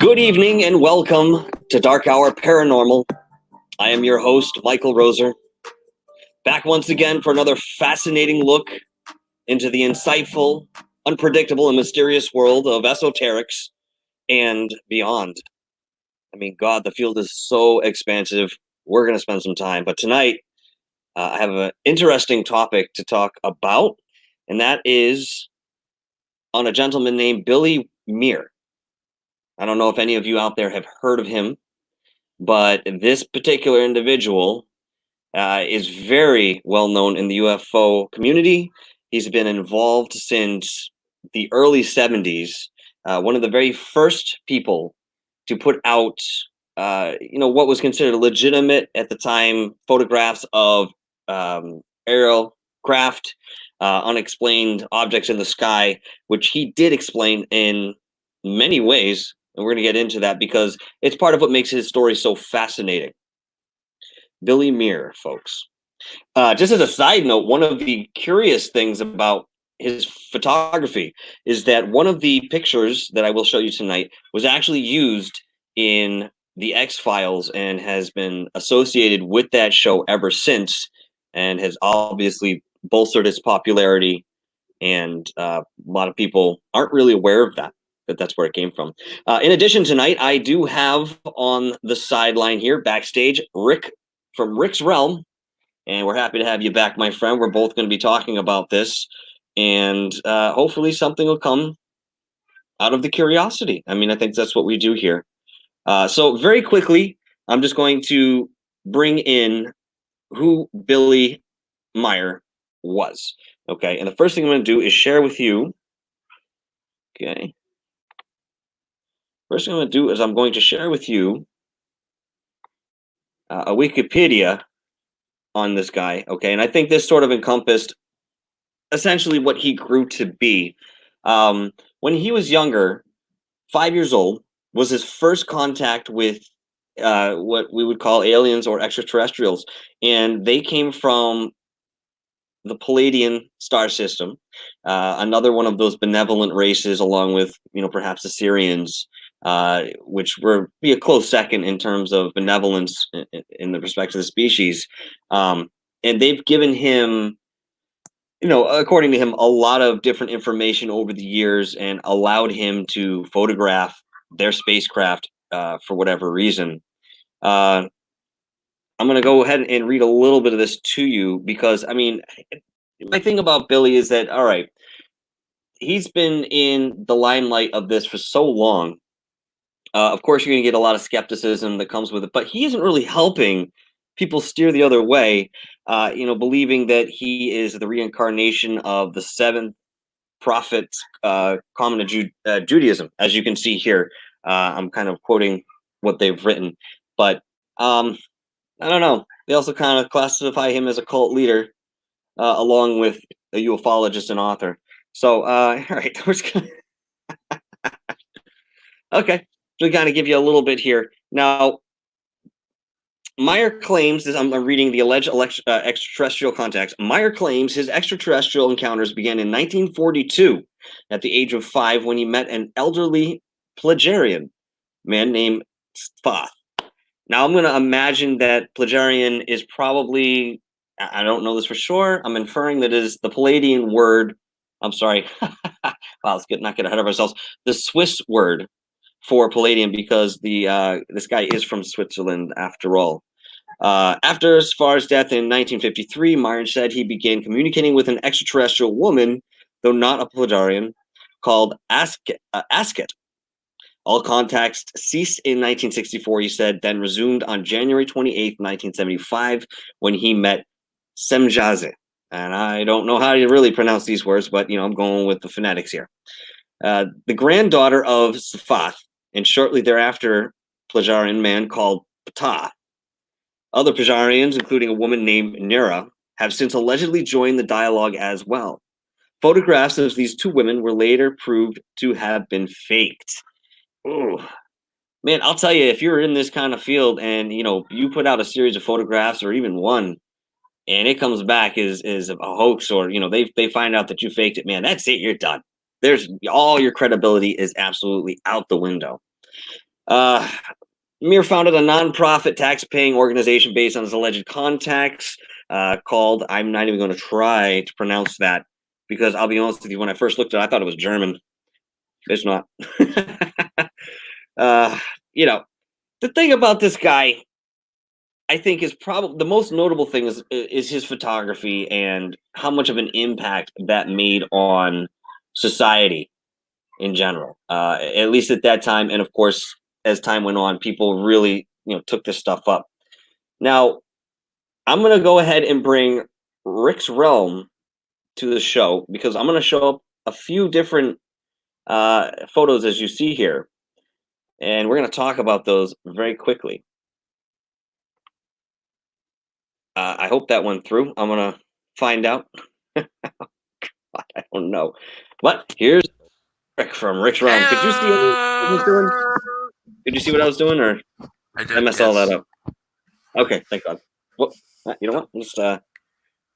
Good evening and welcome to DarkHour Paranormal. I am your host, Michael Roser, back once again for another fascinating look into the insightful, unpredictable, and mysterious world of esoterics and beyond. I mean, God, the field is so expansive. We're going to spend some time. But tonight, I have an interesting topic to talk about, and that is on a gentleman named Billy Meier. I don't know if any of you out there have heard of him, but this particular individual is very well known in the UFO community. He's been involved since the early 70s. One of the very first people to put out, what was considered legitimate at the time photographs of aerial craft, unexplained objects in the sky, which he did explain in many ways. And we're going to get into that because it's part of what makes his story so fascinating. Billy Meier, folks. Just as a side note, one of the curious things about his photography is that one of the pictures that I will show you tonight was actually used in the X-Files and has been associated with that show ever since, and has obviously bolstered its popularity. And a lot of people aren't really aware of that that's where it came from. In addition, tonight I do have on the sideline here, backstage, Rick from Rick's Realm, and we're happy to have you back, my friend. We're both going to be talking about this, and hopefully something will come out of the curiosity. I mean, I think that's what we do here. So very quickly, I'm just going to bring in who Billy Meier was. Okay, and the first thing I'm going to do is share with you. Okay. First thing I'm going to do is I'm going to share with you a Wikipedia on this guy, okay? And I think this sort of encompassed essentially what he grew to be. When he was younger, 5 years old, was his first contact with what we would call aliens or extraterrestrials. And they came from the Palladian star system, another one of those benevolent races, along with, perhaps the Syrians, which were be a close second in terms of benevolence in the respect of the species. And they've given him, according to him, a lot of different information over the years and allowed him to photograph their spacecraft for whatever reason. I'm going to go ahead and read a little bit of this to you because, I mean, my thing about Billy is that, all right, he's been in the limelight of this for so long. Of course, you're going to get a lot of skepticism that comes with it, but he isn't really helping people steer the other way, believing that he is the reincarnation of the seventh prophet common to Judaism. As you can see here, I'm kind of quoting what they've written, but I don't know. They also kind of classify him as a cult leader, along with a ufologist and author. So, all right, we're just gonna okay. So we kind of give you a little bit here. Now, Meier claims, as I'm reading the alleged extraterrestrial contacts, Meier claims his extraterrestrial encounters began in 1942 at the age of 5 when he met an elderly Pleiadian man named Thoth. Now, I'm going to imagine that Pleiadian is probably, I don't know this for sure, I'm inferring that is the Palladian word, I'm sorry, wow, let's not get ahead of ourselves, the Swiss word for Palladian, because this guy is from Switzerland after all. After Sfar's death in 1953, Meier said he began communicating with an extraterrestrial woman, though not a Pleiadian, called Asket. All contacts ceased in 1964, he said, then resumed on January 28, 1975, when he met Semjaze. And I don't know how to really pronounce these words, but, I'm going with the phonetics here. The granddaughter of Sfath, and shortly thereafter, Pleiadian man called Ptah. Other Pleiadians, including a woman named Nera, have since allegedly joined the dialogue as well. Photographs of these two women were later proved to have been faked. Ooh. Man, I'll tell you, if you're in this kind of field and, you put out a series of photographs or even one, and it comes back as a hoax, or, they find out that you faked it, man, that's it, you're done. All your credibility is absolutely out the window. Meier founded a nonprofit tax-paying organization based on his alleged contacts called, I'm not even going to try to pronounce that because I'll be honest with you, when I first looked at it, I thought it was German. It's not. You know, the thing about this guy, I think, is probably the most notable thing is his photography and how much of an impact that made on society in general. At least at that time, and of course, as time went on, people really took this stuff up. Now, I'm gonna go ahead and bring Rick's Realm to the show because I'm gonna show up a few different photos as you see here, and we're gonna talk about those very quickly. I hope that went through. I'm gonna find out. I don't know, but here's Rick from Rick's Realm. Could you see what I was doing? Did you see what I was doing, or I did. I messed all that up? Okay, thank God. Well, you know what?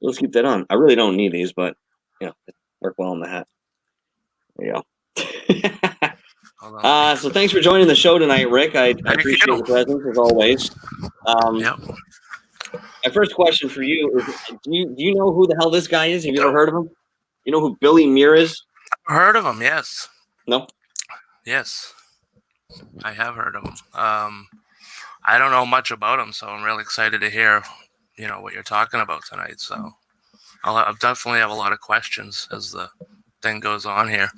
Let's keep that on. I really don't need these, but it work well in the hat. There you go. So thanks for joining the show tonight, Rick. I appreciate your presence as always. Yep. My first question for you is: Do you know who the hell this guy is? Have you ever heard of him? You know who Billy Meier is? I've heard of him. Yes. No. Yes, I have heard of him. I don't know much about him, so I'm really excited to hear, what you're talking about tonight. So I'll definitely have a lot of questions as the thing goes on here.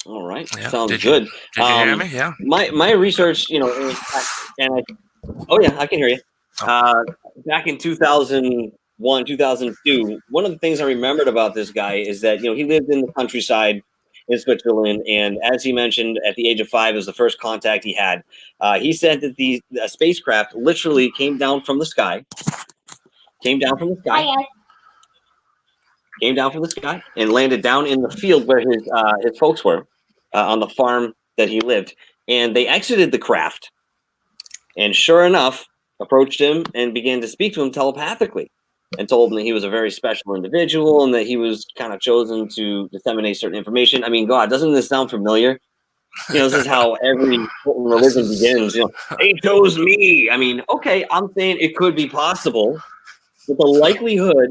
All right, yeah. Sounds did good. You hear me? Yeah. My research, oh yeah, I can hear you. Back in 2001, 2002, one of the things I remembered about this guy is that he lived in the countryside in Switzerland, and as he mentioned, at the age of 5 was the first contact he had. He said that the spacecraft literally came down from the sky. Came down from the sky and landed down in the field where his folks were on the farm that he lived. And they exited the craft, and sure enough, approached him and began to speak to him telepathically, and told him that he was a very special individual and that he was kind of chosen to disseminate certain information. I mean, God, doesn't this sound familiar? This is how every religion begins. They chose me. I mean, okay, I'm saying it could be possible, but the likelihood,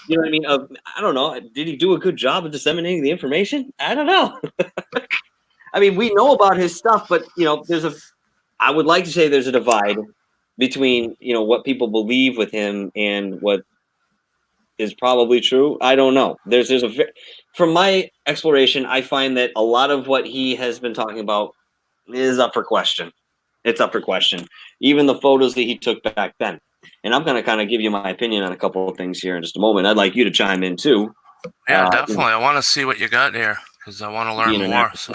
you know what I mean? I don't know. Did he do a good job of disseminating the information? I don't know. I mean, we know about his stuff, but I would like to say there's a divide between what people believe with him and what is probably true. I don't know. From my exploration, I find that a lot of what he has been talking about is up for question. It's up for question. Even the photos that he took back then. And I'm going to kind of give you my opinion on a couple of things here in just a moment. I'd like you to chime in too. Yeah, definitely. I want to see what you got here because I want to learn more. So,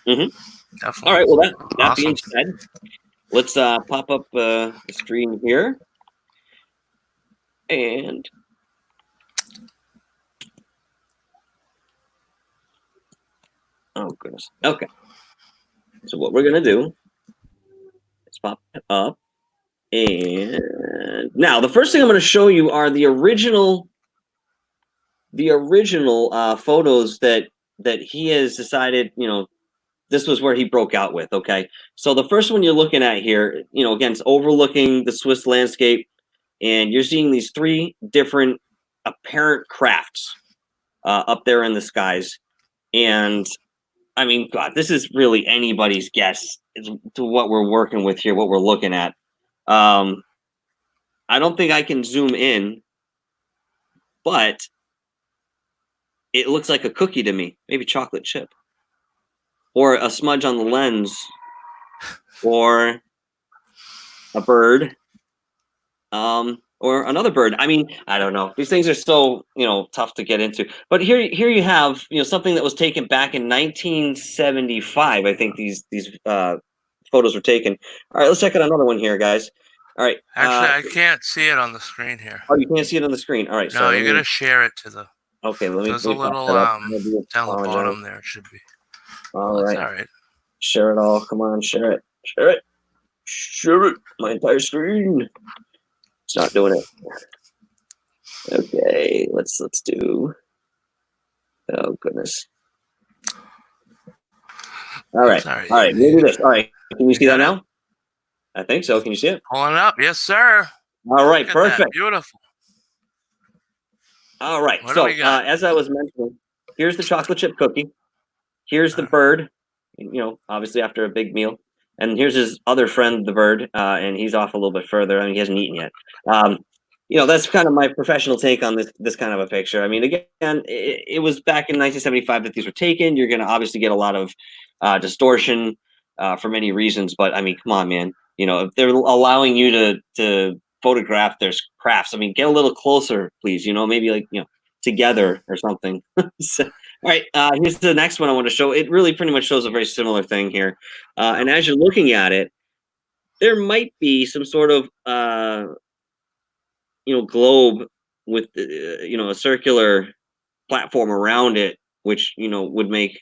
Mm-hmm. Definitely. All right. Well, that being said, let's pop up the screen here. And oh, goodness. Okay. So what we're going to do is pop it up. And now the first thing I'm going to show you are the original photos that he has decided, this was where he broke out with. Okay. So the first one you're looking at here, again, it's overlooking the Swiss landscape, and you're seeing these 3 different apparent crafts up there in the skies. And I mean, God, this is really anybody's guess to what we're working with here, what we're looking at. I don't think I can zoom in, but it looks like a cookie to me, maybe chocolate chip, or a smudge on the lens, or a bird, or another bird. I mean, I don't know. These things are so tough to get into. But here you have something that was taken back in 1975. I think these photos were taken. All right, let's check out another one here, guys. All right. Actually, I can't see it on the screen here. Oh, you can't see it on the screen. All right. No, so you got to share it to the. Okay, There's a little down the bottom there. It should be. All right. All right. Share it all. Come on, share it. Share it. Share it. My entire screen. It's not doing it. Okay, let's do. Oh goodness. All right. Sorry. All right. Maybe this. All right. Can you see that got it? now? I think so. Can you see it? Pulling it up. Yes, sir. All right. Look at that. Perfect. Beautiful. All right. What do So, we got? as I was mentioning, here's the chocolate chip cookie. Here's the bird, obviously after a big meal. And here's his other friend, the bird, and he's off a little bit further. I mean, he hasn't eaten yet. That's kind of my professional take on this kind of a picture. I mean, again, it was back in 1975 that these were taken. You're going to obviously get a lot of distortion for many reasons. But, I mean, come on, man. If they're allowing you to photograph their crafts, I mean, get a little closer, please. Maybe together or something. So, all right, here's the next one I want to show. It really pretty much shows a very similar thing here. And as you're looking at it, there might be some sort of, globe with, a circular platform around it, which, would make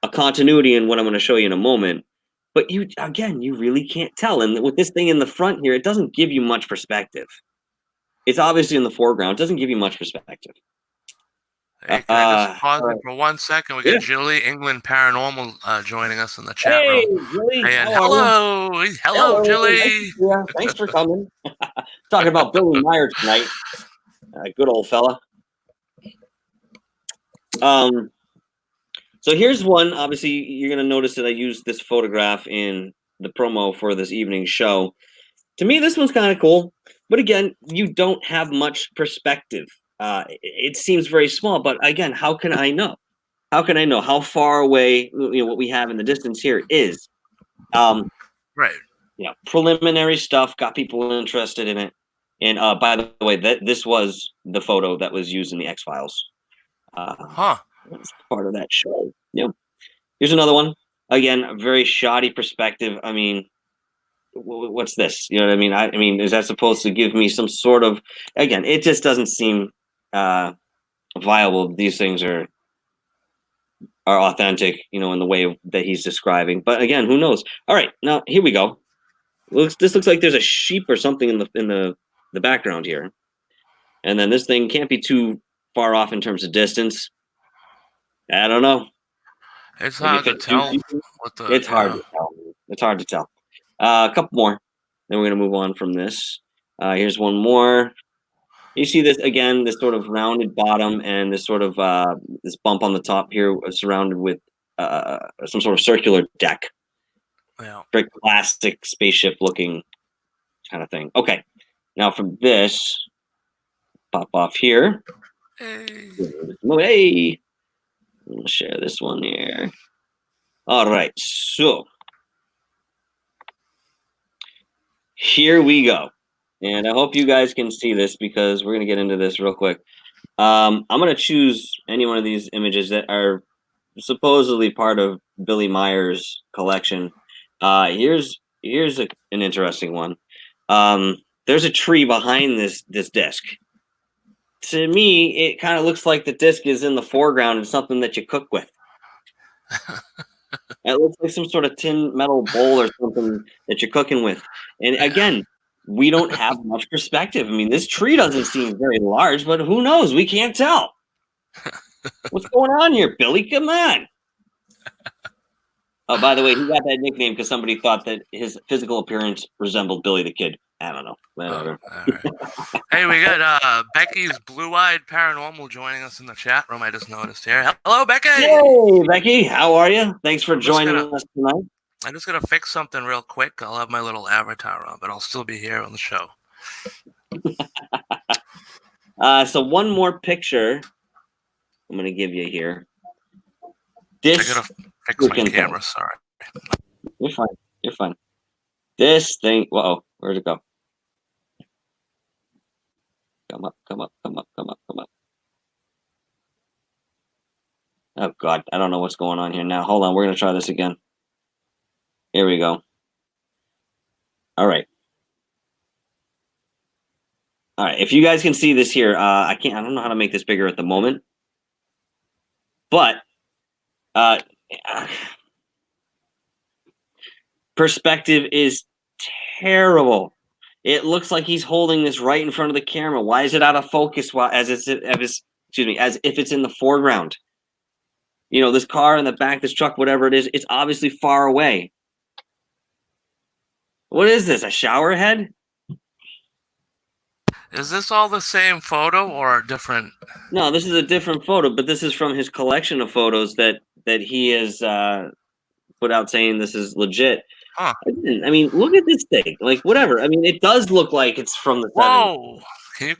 a continuity in what I'm going to show you in a moment. But you really can't tell. And with this thing in the front here, it doesn't give you much perspective. It's obviously in the foreground. It doesn't give you much perspective. Hey, can I just pause it for 1 second? We got JILLY England Paranormal joining us in the chat room. JILLY, Hey, and hello, JILLY. Yeah, thanks for coming. Talking about Billy Meier tonight. Good old fella. So here's one. Obviously, you're going to notice that I used this photograph in the promo for this evening's show. To me, this one's kind of cool. But again, you don't have much perspective. It seems very small, but again, how can I know? How can I know how far away what we have in the distance here is? Right. Preliminary stuff got people interested in it. And by the way, this was the photo that was used in the X-Files. It's part of that show. Yeah. Here's another one. Again, a very shoddy perspective. I mean, what's this? You know what I mean? I mean, is that supposed to give me some sort of? Again, it just doesn't seem viable. These things are authentic, in the way that he's describing. But again, who knows? All right, now here we go. This looks like there's a sheep or something in the background here, and then this thing can't be too far off in terms of distance. I don't know. It's hard to tell. It's hard to tell. It's hard to tell. A couple more, then we're gonna move on from this. Here's one more. You see this again, this sort of rounded bottom and this sort of this bump on the top here, surrounded with some sort of circular deck. Yeah. Very classic spaceship looking kind of thing. Okay, now from this, pop off here. Hey, I'll share this one here. All right, so here we go. And I hope you guys can see this because we're going to get into this real quick. I'm going to choose any one of these images that are supposedly part of Billy Meier's collection. Here's an interesting one. There's a tree behind this disc. To me, it kind of looks like the disc is in the foreground and something that you cook with. It looks like some sort of tin metal bowl or something that you're cooking with. And again, we don't have much perspective. I mean, this tree doesn't seem very large, but who knows? We can't tell. What's going on here, Billy? Come on. Oh, by the way, he got that nickname because somebody thought that his physical appearance resembled Billy the Kid. I don't know. Whatever. Right. Hey, we got Becky's Blue-Eyed Paranormal joining us in the chat room. I just noticed here. Hello, Becky. Hey, Becky. How are you? Thanks for joining us tonight. I'm just going to fix something real quick. I'll have my little avatar on, but I'll still be here on the show. So one more picture I'm going to give you here. I got to fix my camera. Sorry. You're fine. You're fine. This thing. Whoa. Where'd it go? Come up, come up, come up, come up, come up. Oh, God. I don't know what's going on here now. Hold on. We're going to try this again. Here we go. All right. All right. If you guys can see this here, I don't know how to make this bigger at the moment. But perspective is terrible. It looks like he's holding this right in front of the camera. Why is it out of focus as if it's in the foreground? this car in the back, this truck, whatever it is, it's obviously far away. What is this? A shower head? Is this all the same photo or a different? No, this is a different photo, but this is from his collection of photos that he has put out saying this is legit. Huh. I mean, look at this thing. Like, whatever. I mean, it does look like it's from the 70s. Whoa! Can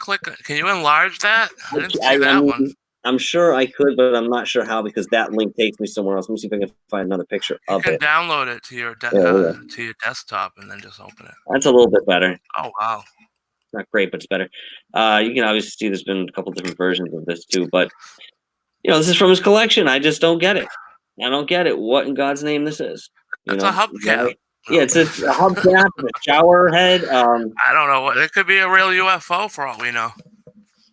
you enlarge that? I didn't see I that mean, one. I'm sure I could, but I'm not sure how because that link takes me somewhere else. Let me see if I can find another picture You of can it. download it to your Yeah. desktop and then just open it. That's a little bit better. Oh wow! Not great, but it's better. You can obviously see there's been a couple different versions of this too, but this is from his collection. I just don't get it. I don't get it. What in God's name this is? It's a hubcap. Yeah, it's a hubcap, a shower head. I don't know what it could be, a real UFO for all we know.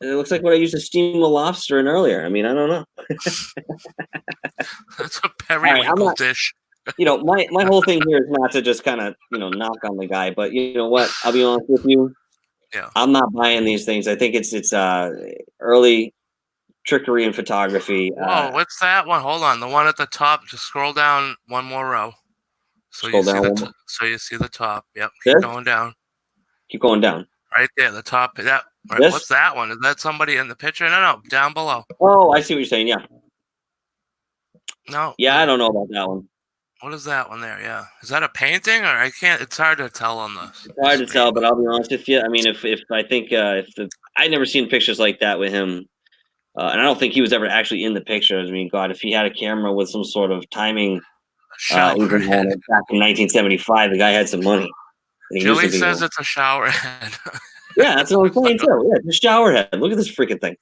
It looks like what I used to steam a lobster in earlier. I mean, I don't know. It's a periwinkle dish. My whole thing here is not to just kind of knock on the guy, but you know what? I'll be honest with you. Yeah. I'm not buying these things. I think it's early trickery in photography. Whoa, what's that one? Hold on, the one at the top. Just scroll down one more row. So you see the top. Yep. Keep going down. Keep going down. Right there, the top. What's that one? Is that somebody in the picture? No, down below. Oh, I see what you're saying. Yeah. No. Yeah, I don't know about that one. What is that one there? Yeah. Is that a painting or I can't? It's hard to tell on this. It's hard to tell, but I'll be honest with you. I mean, if I think I never seen pictures like that with him, and I don't think he was ever actually in the picture. I mean, God, if he had a camera with some sort of timing, even back in 1975, the guy had some money. JILLY says it's a shower head. Yeah, that's what I'm saying too. Yeah, it's a shower head. Look at this freaking thing.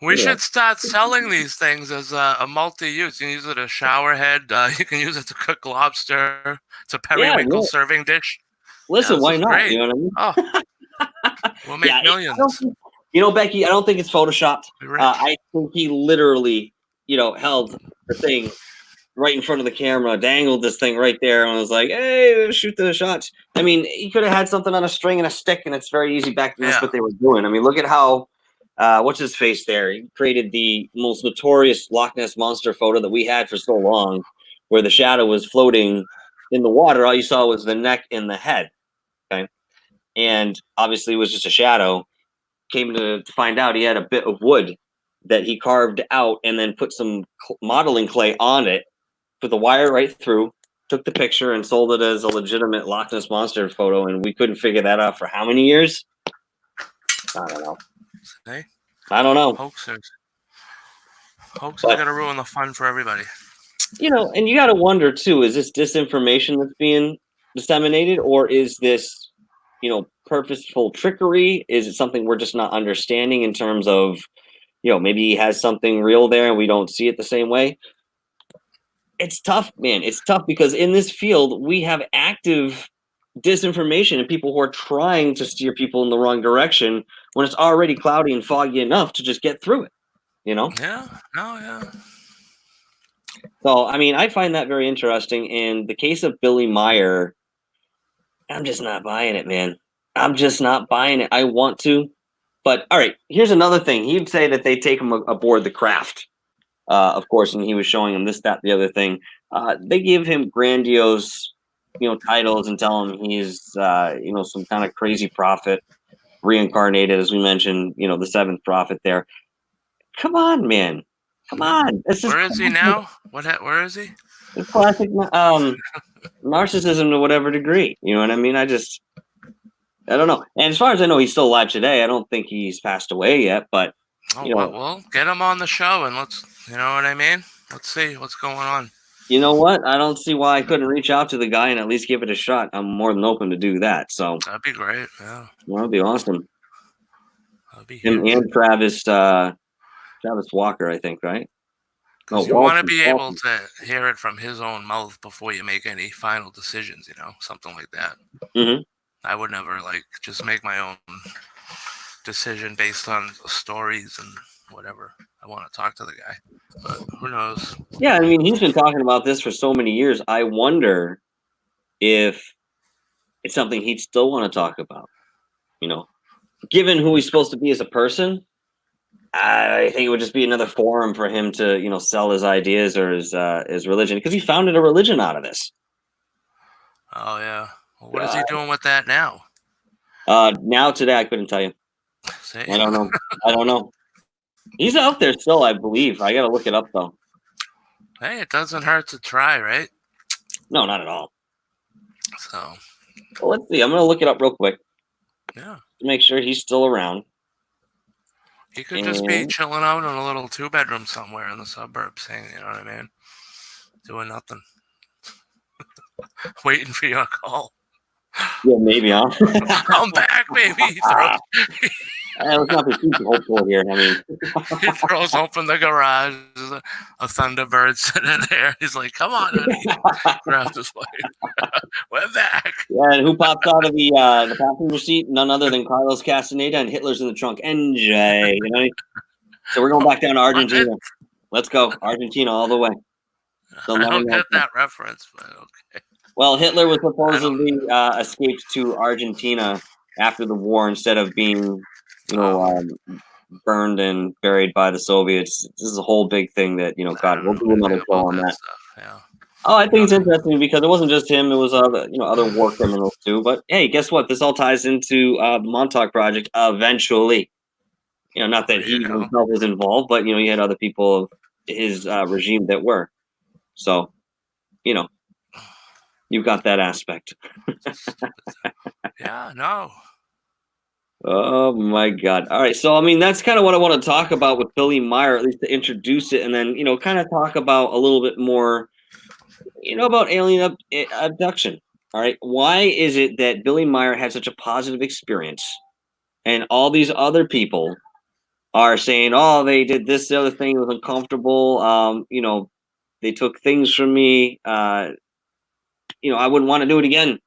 We should start selling these things as a multi-use. You can use it as a shower head. You can use it to cook lobster. It's a periwinkle serving dish. Listen, why not? Great. You know what I mean? Oh, we'll make millions. Becky, I don't think it's photoshopped. I think he literally, held the thing right in front of the camera, dangled this thing right there, and was like, "Hey, shoot the shots." I mean, he could have had something on a string and a stick, and it's very easy back then. That's what they were doing. I mean, look at how, what's his face there? He created the most notorious Loch Ness Monster photo that we had for so long, where the shadow was floating in the water. All you saw was the neck and the head. Okay, and obviously it was just a shadow. Came to find out he had a bit of wood that he carved out and then put some modeling clay on it. Put the wire right through, took the picture, and sold it as a legitimate Loch Ness Monster photo, and we couldn't figure that out for how many years? I don't know. Hey? I don't know. Hoaxers are going to ruin the fun for everybody. And you got to wonder, too, is this disinformation that's being disseminated, or is this, purposeful trickery? Is it something we're just not understanding in terms of, maybe he has something real there and we don't see it the same way? It's tough, man. It's tough because in this field, we have active disinformation and people who are trying to steer people in the wrong direction when it's already cloudy and foggy enough to just get through it, Yeah. No, yeah. So, I mean, I find that very interesting. In the case of Billy Meier, I'm just not buying it, man. I'm just not buying it. I want to. But, all right, here's another thing. He'd say that they take him aboard the craft. Of course, and he was showing him this, that, the other thing. They give him grandiose, titles and tell him he's, some kind of crazy prophet, reincarnated, as we mentioned, the seventh prophet there. Come on, man. Come on. Where is he now? Where is he? It's classic narcissism to whatever degree. You know what I mean? I don't know. And as far as I know, he's still alive today. I don't think he's passed away yet, but well, get him on the show and let's, you know what I mean? Let's see what's going on. You know what? I don't see why I couldn't reach out to the guy and at least give it a shot. I'm more than open to do that. So that'd be great. Yeah. That'd be awesome. That'd be him and Travis Walker, I think, right? No, you want to be able to hear it from his own mouth before you make any final decisions, something like that. Mm-hmm. I would never just make my own decision based on stories and whatever. I want to talk to the guy, but who knows? Yeah, I mean, he's been talking about this for so many years. I wonder if it's something he'd still want to talk about, given who he's supposed to be as a person. I think it would just be another forum for him to, sell his ideas or his religion, because he founded a religion out of this. Oh yeah. Well, what is he doing with that now? Now today, I couldn't tell you. See? I don't know. I don't know. He's out there still, I believe. I gotta look it up though. Hey, it doesn't hurt to try, right? No, not at all. So. Well, let's see. I'm gonna look it up real quick. Yeah. To make sure he's still around. He could just be chilling out in a little 2-bedroom somewhere in the suburbs, you know what I mean? Doing nothing. Waiting for your call. Yeah, maybe, huh? Come back, baby. Let's not be too hopeful here. I mean, he throws open the garage. There's a Thunderbird sitting there. He's like, "Come on, honey." Grabs his wife. We're back. Yeah, and who pops out of the passenger seat? None other than Carlos Castaneda, and Hitler's in the trunk. NJ, So we're going back down to Argentina. Let's go, Argentina all the way. I don't get that reference, but okay. Well, Hitler was supposedly escaped to Argentina after the war instead of being, burned and buried by the Soviets. This is a whole big thing that, God, we'll do another show on that. Stuff, yeah. Oh, I think it's interesting because it wasn't just him; it was other war criminals too. But hey, guess what? This all ties into the Montauk Project eventually. Not that he himself was involved, but he had other people of his regime that were. So, you've got that aspect. Yeah, no. Oh my God! All right, so I mean that's kind of what I want to talk about with Billy Meier, at least to introduce it, and then kind of talk about a little bit more. About alien abduction. All right. Why is it that Billy Meier had such a positive experience and all these other people are saying, oh, they did this, the other thing, it was uncomfortable. They took things from me. I wouldn't want to do it again.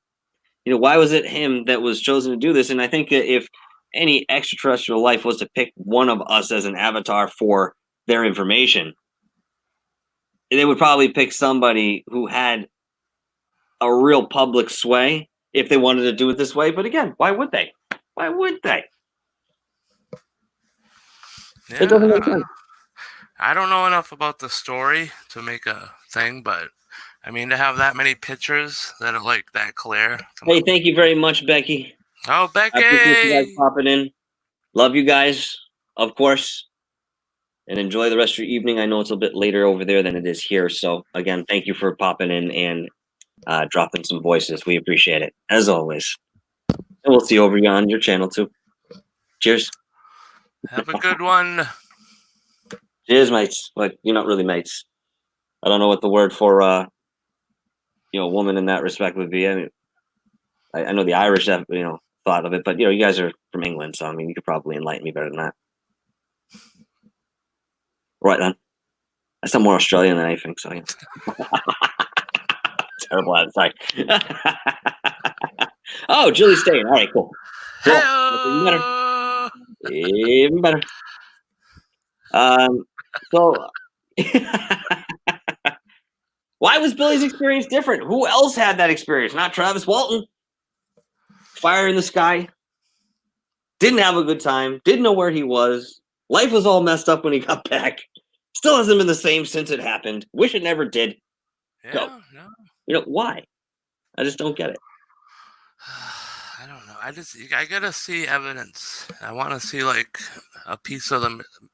Why was it him that was chosen to do this? And I think that if any extraterrestrial life was to pick one of us as an avatar for their information, they would probably pick somebody who had a real public sway if they wanted to do it this way. But again, why would they? Why would they? Yeah, it doesn't make sense. I don't know enough about the story to make a thing, but I mean, to have that many pictures that are like that clear. Hey, thank you very much, Becky. Oh, Becky! I appreciate you guys popping in. Love you guys, of course. And enjoy the rest of your evening. I know it's a bit later over there than it is here. So, again, thank you for popping in and dropping some voices. We appreciate it, as always. And we'll see you over on your channel, too. Cheers. Have a good one. Cheers, mates. Like, you're not really mates. I don't know what the word for, woman in that respect would be. I mean, I know the Irish have, thought of it, but, you guys are from England, so, I mean, you could probably enlighten me better than that. Right then. I sound more Australian than anything, so yeah. Terrible at it, sorry. Oh, Jilly's staying. All right, cool. Even better. Even better. So why was Billy's experience different? Who else had that experience? Not Travis Walton. Fire in the sky. Didn't have a good time. Didn't know where he was. Life was all messed up when he got back. Still hasn't been the same since it happened. Wish it never did. Yeah, no. Why? I just don't get it. I don't know. I gotta see evidence. I want to see like a piece of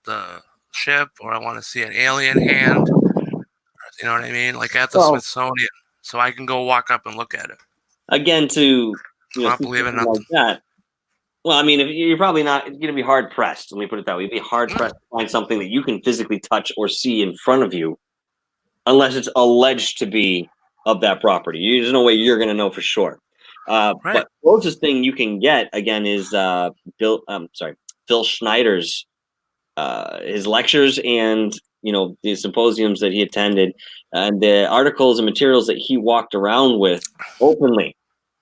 the ship, or I want to see an alien hand. You know what I mean? Like at the Smithsonian, so I can go walk up and look at it. Again, to not believe in nothing like that. Well, I mean, if you're probably not going to be hard pressed. Let me put it that way. You'd be hard pressed to find something that you can physically touch or see in front of you, unless it's alleged to be of that property. There's no way you're going to know for sure. But the closest thing you can get again is Phil Schneider's his lectures and the symposiums that he attended, and the articles and materials that he walked around with openly.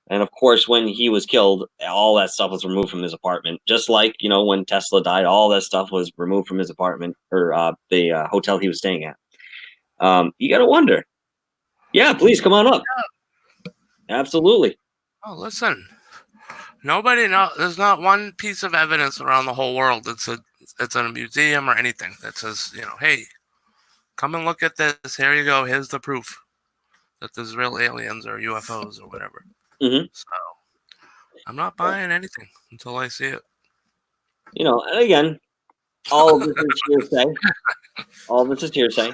And of course, when he was killed, all that stuff was removed from his apartment. Just like, when Tesla died, all that stuff was removed from his apartment or the hotel he was staying at. You got to wonder. Yeah, please come on up. Absolutely. Oh, listen. Nobody knows. There's not one piece of evidence around the whole world that said it's in a museum or anything that says, hey, come and look at this. Here you go. Here's the proof that there's real aliens or UFOs or whatever. Mm-hmm. So I'm not buying anything until I see it. And again, all of this is hearsay. All of this is hearsay.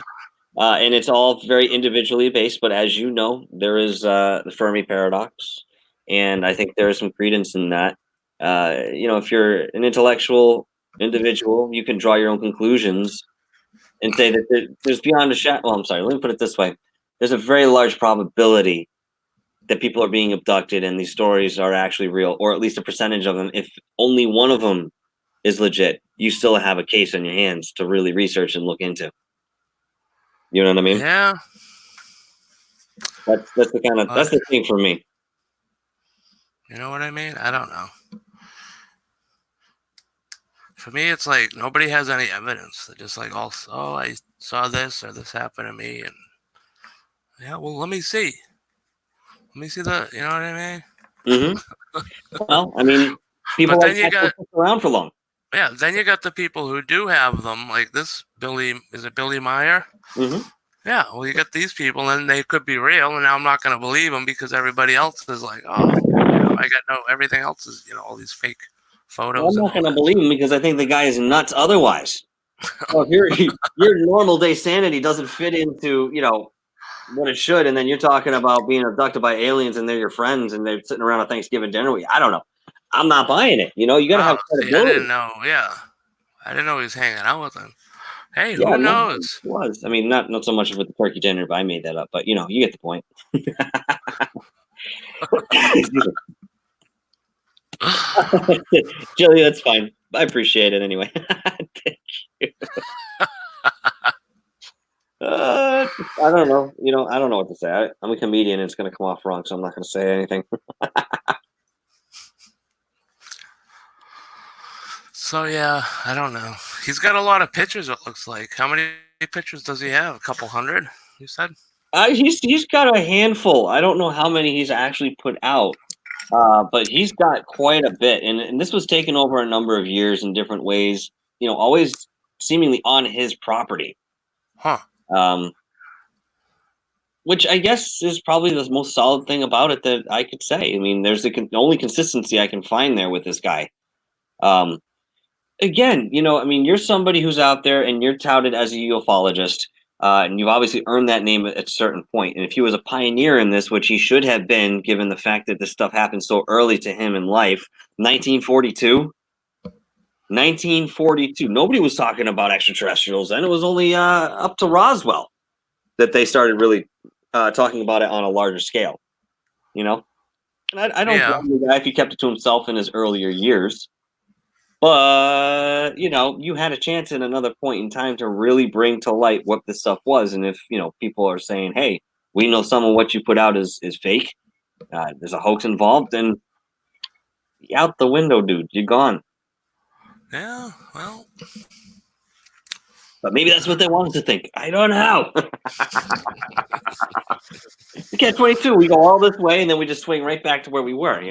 And it's all very individually based. But as you know, there is the Fermi paradox. And I think there is some credence in that. If you're an intellectual individual, you can draw your own conclusions and say that there's beyond a shadow. Well, I'm sorry. Let me put it this way. There's a very large probability that people are being abducted and these stories are actually real, or at least a percentage of them. If only one of them is legit, you still have a case in your hands to really research and look into. You know what I mean? Yeah. That's the thing for me. You know what I mean? I don't know. For me, it's like nobody has any evidence. They're just like, oh, I saw this or this happened to me, and yeah, well, let me see. Let me see the. You know what I mean? Mm-hmm. Well, I mean, people But like then you got around for long. Yeah, then you got the people who do have them, like this Billy. Is it Billy Meier? Mm-hmm. Yeah, well, you got these people, and they could be real, and now I'm not going to believe them because everybody else is like, oh, I got everything else is, all these fake photos. Well, I'm not going to believe him because I think the guy is nuts otherwise. Well, if your normal day sanity doesn't fit into, what it should, and then you're talking about being abducted by aliens and they're your friends and they're sitting around a Thanksgiving dinner with you. I don't know. I'm not buying it. You got to have credibility. I didn't know. Yeah, I didn't know he was hanging out with them. Hey, Yeah, who knows? It was. I mean, not so much with the turkey dinner, but I made that up. But you get the point. Jilly, that's fine. I appreciate it anyway. Thank you. I don't know. I don't know what to say. I'm a comedian and it's going to come off wrong, so I'm not going to say anything. So, yeah, I don't know. He's got a lot of pictures, it looks like. How many pictures does he have? A couple hundred, you said? He's got a handful. I don't know how many he's actually put out, but he's got quite a bit. And this was taken over a number of years in different ways, always seemingly on his property. Huh. Which I guess is probably the most solid thing about it that I could say. I mean, there's the only consistency I can find there with this guy. Again, I mean, you're somebody who's out there and you're touted as a ufologist, and you've obviously earned that name at a certain point. And if he was a pioneer in this, which he should have been, given the fact that this stuff happened so early to him in life, 1942. 1942. Nobody was talking about extraterrestrials then. It was only up to Roswell that they started really talking about it on a larger scale. And I don't blame the guy if he kept it to himself in his earlier years. But, you had a chance at another point in time to really bring to light what this stuff was. And if, people are saying, hey, we know some of what you put out is fake, there's a hoax involved, then out the window, dude. You're gone. Yeah, well. But maybe that's what they wanted to think. I don't know. Catch-22, we go all this way, and then we just swing right back to where we were,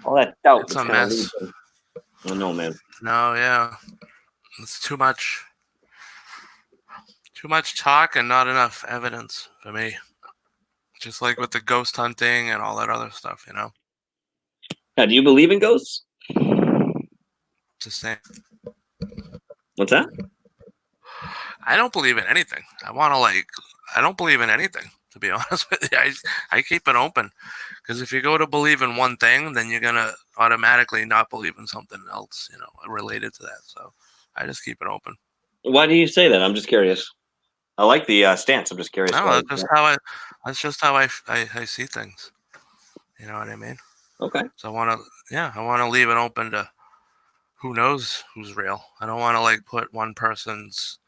all that doubt. It's a mess. I know, man. No, yeah. It's too much talk and not enough evidence for me. Just like with the ghost hunting and all that other stuff, Now, do you believe in ghosts? Just saying. What's that? I don't believe in anything. I don't believe in anything, to be honest with you. I keep it open. Because if you go to believe in one thing, then you're going to automatically not believe in something else, related to that. So I just keep it open. Why do you say that? I'm just curious. I like the stance. I'm just curious. No, that's just how I see things. You know what I mean? Okay. So I want to leave it open to who knows who's real. I don't want to put one person's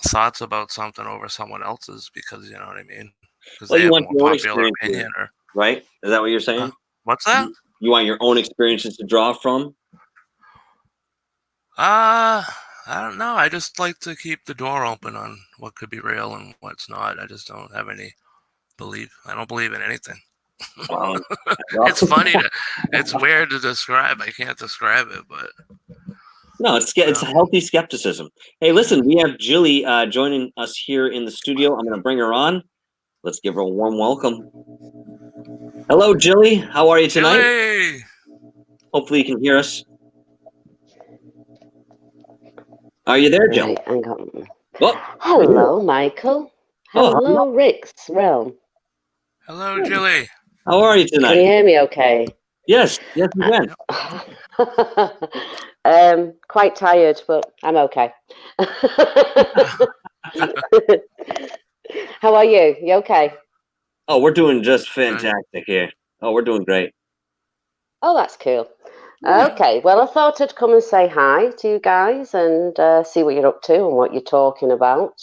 thoughts about something over someone else's because you know what I mean. Because they have a more popular opinion, right? Is that what you're saying? What's that? You want your own experiences to draw from? I don't know. I just like to keep the door open on what could be real and what's not. I just don't have any belief. I don't believe in anything. Well, it's funny. It's weird to describe. I can't describe it, but No, it's a healthy skepticism. Hey, listen, we have Jilly joining us here in the studio. I'm going to bring her on. Let's give her a warm welcome. Hello, Jilly. How are you tonight? Jilly! Hopefully you can hear us. Are you there, Jilly? Right, hang on. Oh, Hello, Michael. Oh, Hello, Rick's Realm. Hello, Jilly. how are you Can you tonight? hear me okay? Yes, you can. Quite tired, but I'm okay. How are you? You okay? Oh, we're doing just fantastic here. Oh, we're doing great. Oh, that's cool. Okay, well, I thought I'd come and say hi to you guys and see what you're up to and what you're talking about.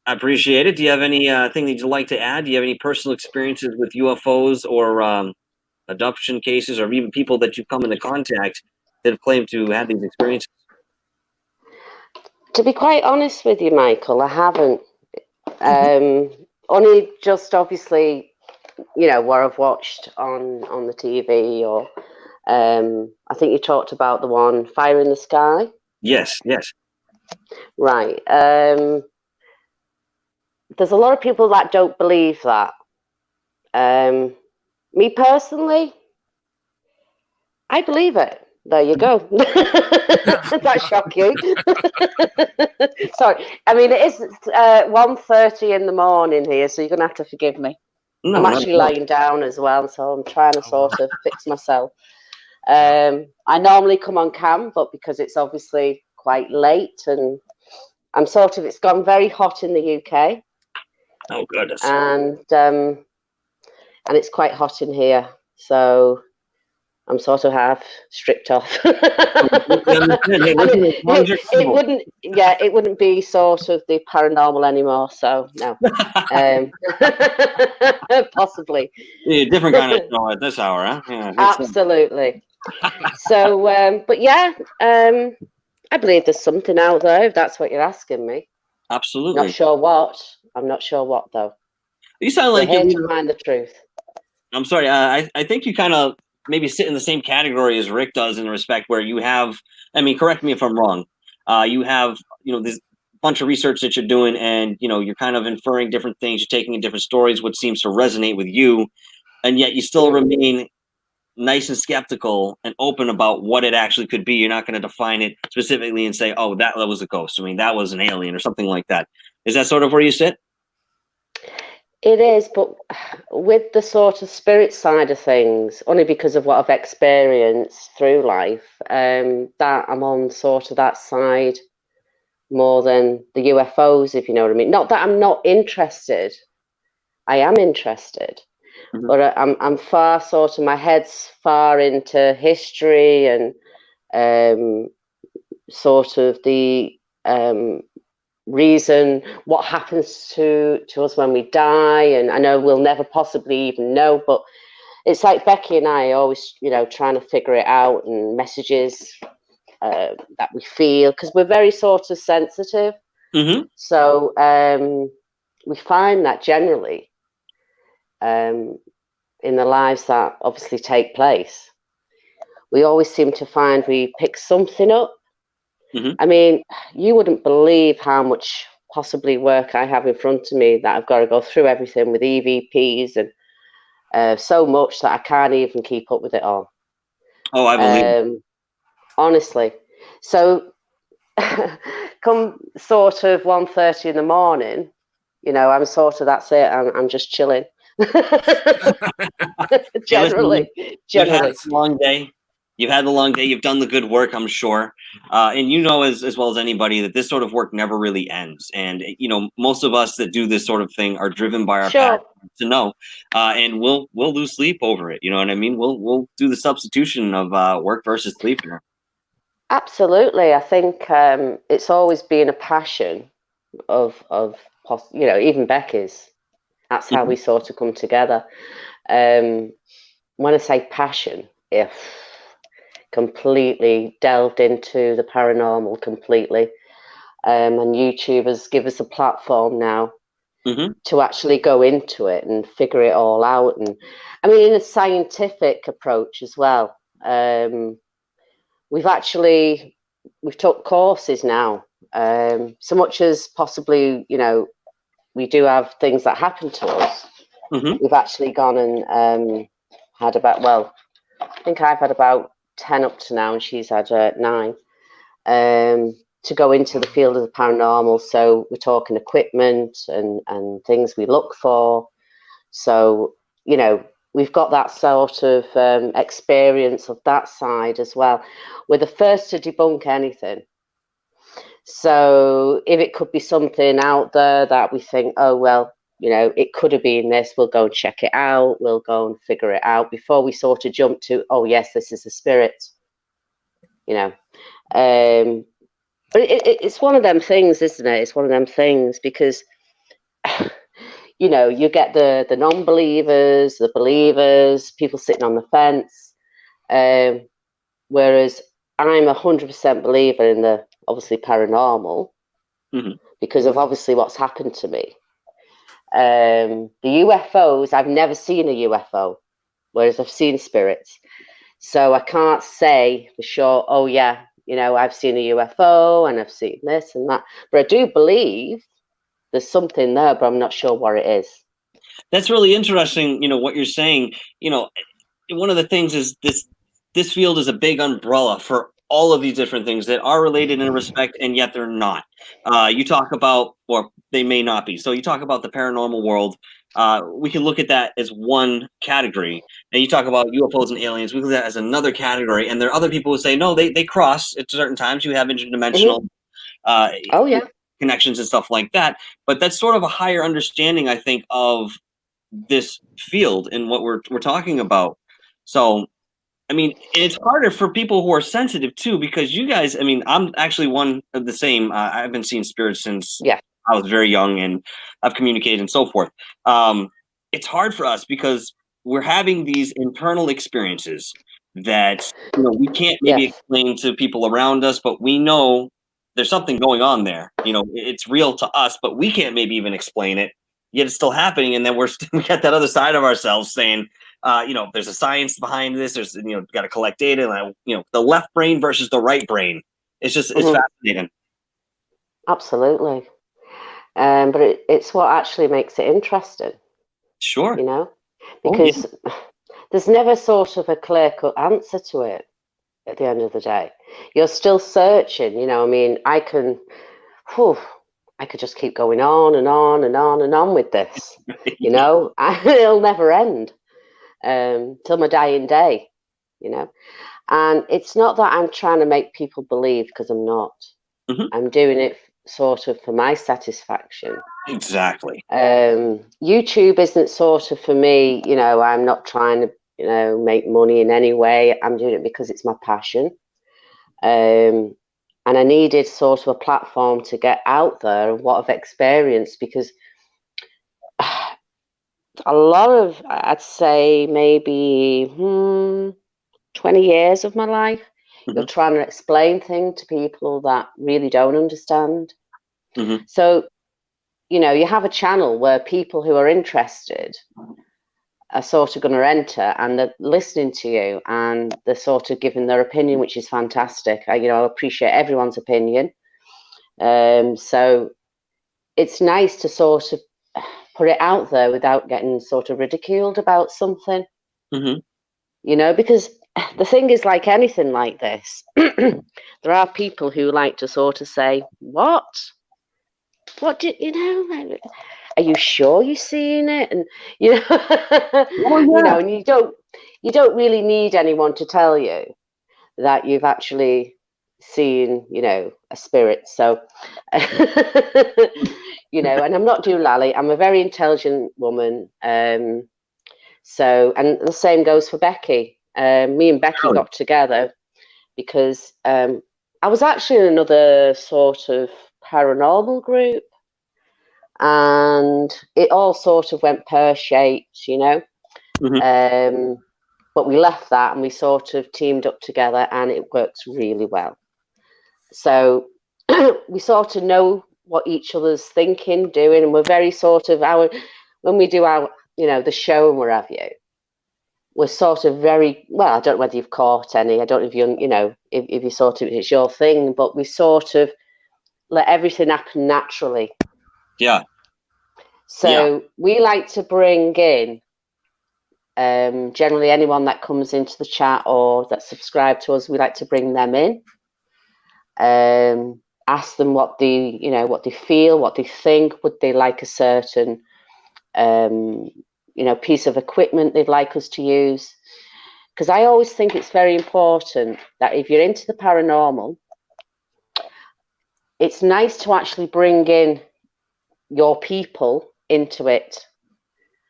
I appreciate it. Do you have any thing that you'd like to add? Do you have any personal experiences with UFOs or adoption cases, or even people that you've come into contact that have claimed to have these experiences? To be quite honest with you, Michael, I haven't. Only just obviously, what I've watched on the TV, or I think you talked about the one Fire in the Sky. Yes. Right. There's a lot of people that don't believe that. Me personally, I believe it. There you go. That shock you? Sorry. I mean, it is 1:30 in the morning here, so you're going to have to forgive me. No, I'm actually lying down as well, so I'm trying to sort of fix myself. I normally come on cam, but because it's obviously quite late and it's gone very hot in the UK. Oh, goodness. And it's quite hot in here, so I'm sort of half stripped off. It wouldn't be sort of the paranormal anymore, so no. Possibly. Yeah, different kind of show at this hour, huh? Yeah, absolutely. So, but yeah, I believe there's something out there, if that's what you're asking me. Absolutely. Not sure what. I'm not sure what, though. You sound like we're here to find the truth. I'm sorry. I think you kind of maybe sit in the same category as Rick does in respect where you have, I mean, correct me if I'm wrong. You have, this bunch of research that you're doing, and, you're kind of inferring different things. You're taking in different stories, what seems to resonate with you. And yet you still remain nice and skeptical and open about what it actually could be. You're not going to define it specifically and say, oh, that was a ghost. I mean, that was an alien or something like that. Is that sort of where you sit? It is, but with the sort of spirit side of things, only because of what I've experienced through life, that I'm on sort of that side more than the UFOs, if you know what I mean. Not that I'm not interested. I am interested. Mm-hmm. But I'm far sort of, my head's far into history and sort of the reason, what happens to us when we die. And I know we'll never possibly even know, but it's like Becky and I always, trying to figure it out, and messages that we feel, because we're very sort of sensitive. Mm-hmm. So we find that generally in the lives that obviously take place, we always seem to find we pick something up. Mm-hmm. I mean, you wouldn't believe how much possibly work I have in front of me, that I've got to go through everything with EVPs and so much that I can't even keep up with it all. Oh, I believe. Honestly. So come sort of 1:30 in the morning, I'm sort of, that's it. I'm just chilling. Generally. You've had a long day. You've had the long day. You've done the good work, I'm sure. And as well as anybody that this sort of work never really ends. And, most of us that do this sort of thing are driven by our passion to know. And we'll lose sleep over it. You know what I mean? We'll do the substitution of work versus sleep here. Absolutely. I think it's always been a passion of even Becky's. That's how we sort of come together. When I say passion, if completely delved into the paranormal completely, and YouTubers give us a platform now to actually go into it and figure it all out. And I mean, in a scientific approach as well. We've actually we've took courses now, so much as possibly, we do have things that happen to us. Mm-hmm. We've actually gone and had about, well, I think I've had about 10 up to now, and she's had 9, to go into the field of the paranormal. So we're talking equipment and things we look for. So, we've got that sort of experience of that side as well. We're the first to debunk anything. So if it could be something out there that we think, oh, well, it could have been this, we'll go and check it out. We'll go and figure it out before we sort of jump to, oh, yes, this is a spirit, But it's one of them things, isn't it? It's one of them things because, you get the non-believers, the believers, people sitting on the fence. Whereas I'm 100% believer in the, obviously, paranormal, because of obviously what's happened to me. The UFOs, I've never seen a UFO, whereas I've seen spirits. So I can't say for sure, oh, yeah, I've seen a UFO and I've seen this and that. But I do believe there's something there, but I'm not sure what it is. That's really interesting, what you're saying. One of the things is this field is a big umbrella for all of these different things that are related in a respect, and yet they're not. You talk about, or they may not be. So you talk about the paranormal world. We can look at that as one category. And you talk about UFOs and aliens. We look at that as another category. And there are other people who say, no, they cross at certain times. You have interdimensional Oh, yeah. connections and stuff like that. But that's sort of a higher understanding, I think, of this field and what we're talking about. So, I mean, it's harder for people who are sensitive too, because you guys, I mean, I'm actually one of the same. I've been seeing spirits since I was very young, and I've communicated and so forth. It's hard for us because we're having these internal experiences that we can't maybe explain to people around us, but we know there's something going on there. It's real to us, but we can't maybe even explain it. Yet it's still happening, and then we got that other side of ourselves saying, there's a science behind this. There's got to collect data, and the left brain versus the right brain. It's just it's fascinating. Absolutely, but it's what actually makes it interesting. Sure, because there's never sort of a clear-cut answer to it. At the end of the day, you're still searching. I mean, I could just keep going on and on and on and on with this. It'll never end till my dying day. And it's not that I'm trying to make people believe, because I'm not. I'm doing it sort of for my satisfaction. Exactly. YouTube isn't sort of for me. I'm not trying to make money in any way. I'm doing it because it's my passion. And I needed sort of a platform to get out there of what I've experienced, because a lot of, I'd say maybe 20 years of my life, you're trying to explain things to people that really don't understand. So, you have a channel where people who are interested are sort of going to enter, and they're listening to you, and they're sort of giving their opinion, which is fantastic. I appreciate everyone's opinion. So it's nice to sort of put it out there without getting sort of ridiculed about something. Because the thing is, like anything like this, there are people who like to sort of say, what did are you sure you're seeing it? And and you don't really need anyone to tell you that you've actually seen a spirit. So and I'm not doolally. I'm a very intelligent woman. So, and the same goes for Becky. Me and Becky got together because I was actually in another sort of paranormal group, and it all sort of went pear-shaped, but we left that and we sort of teamed up together, and it works really well. So we sort of know what each other's thinking, doing, and we're very sort of when we do our, the show and what have you, we're sort of very well. I don't know whether you've caught any. I don't know if if you sort of it's your thing, but we sort of let everything happen naturally. Yeah. So we like to bring in generally anyone that comes into the chat or that subscribe to us. We like to bring them in, ask them what they feel, what they think. Would they like a certain piece of equipment they'd like us to use? Because I always think it's very important that if you're into the paranormal, it's nice to actually bring in your people into it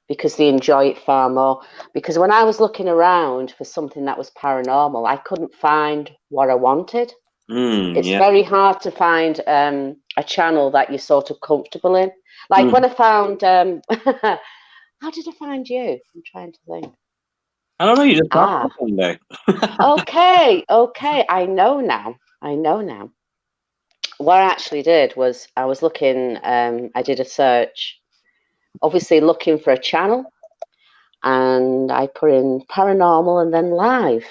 because they enjoy it far more. Because when I was looking around for something that was paranormal, I couldn't find what I wanted. It's very hard to find a channel that you're sort of comfortable in. Like when I found, how did I find you? I'm trying to think. I don't know. You just popped up one day. Okay. I know now. What I actually did was I was looking. I did a search, obviously looking for a channel, and I put in paranormal and then live.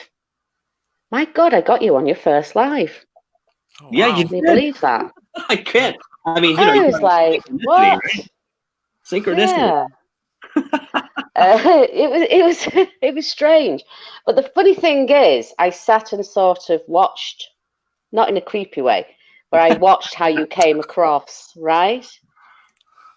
My God, I got you on your first live. Oh, yeah, wow. you Can you believe that? I can't. I mean, I was like, what? Right? Synchronicity. Yeah. It was strange, but the funny thing is, I sat and sort of watched, not in a creepy way, but I watched how you came across. Right?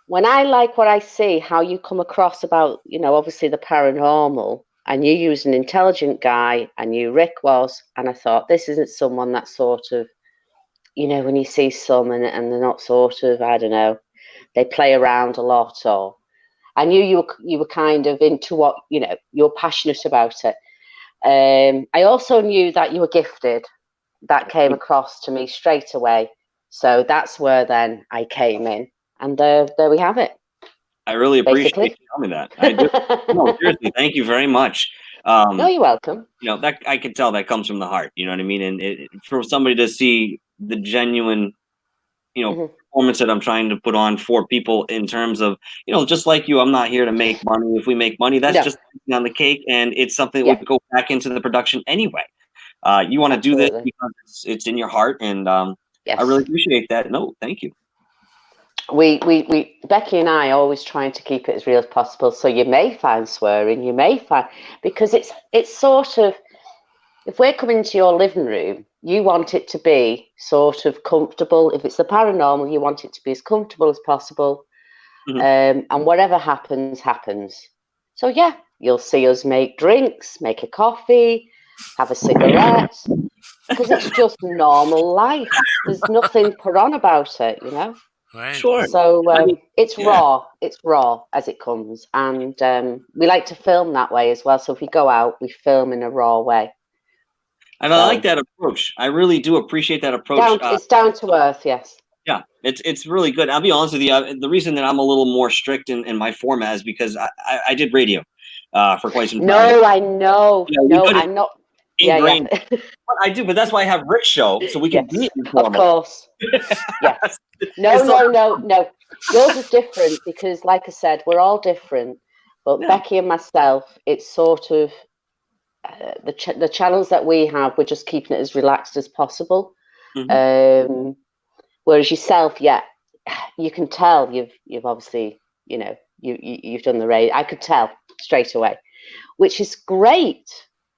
When I like what I see, how you come across about, obviously the paranormal, and you use an intelligent guy, and you Rick was, and I thought this isn't someone that sort of, when you see some and they're not sort of, I don't know, they play around a lot, or I knew you were kind of into what, you're passionate about it. I also knew that you were gifted. That came across to me straight away. So that's where then I came in. And there we have it. I really appreciate basically. you telling me that. I do. No, seriously, thank you very much. No, you're welcome. That I can tell that comes from the heart. You know what I mean? And for somebody to see the genuine, performance that I'm trying to put on for people in terms of, just like you, I'm not here to make money. If we make money, that's just on the cake, and it's something that would go back into the production anyway. You want to do this because it's in your heart, and I really appreciate that. No, thank you. We Becky and I are always trying to keep it as real as possible. So you may find swearing, you may find, because it's sort of, if we're coming into your living room, you want it to be sort of comfortable. If it's the paranormal, you want it to be as comfortable as possible. And whatever happens, happens. So yeah, you'll see us make drinks, make a coffee, have a cigarette, because it's just normal life. There's nothing put on about it, Right. Sure. So it's raw. It's raw as it comes, and we like to film that way as well. So if we go out, we film in a raw way. And I like that approach. I really do appreciate that approach. It's down to earth, yes. Yeah, it's really good. I'll be honest with you. The reason that I'm a little more strict in my format is because I did radio for quite some time. No, I know. No, I'm not. Ingrained. Yeah. I do, but that's why I have Rick's show, so we can be informal. Of course. Yes. No. Yours is different because, like I said, we're all different. But Becky and myself, it's sort of the channels that we have. We're just keeping it as relaxed as possible. Whereas yourself, you can tell you've obviously, you've done the radio. I could tell straight away, which is great.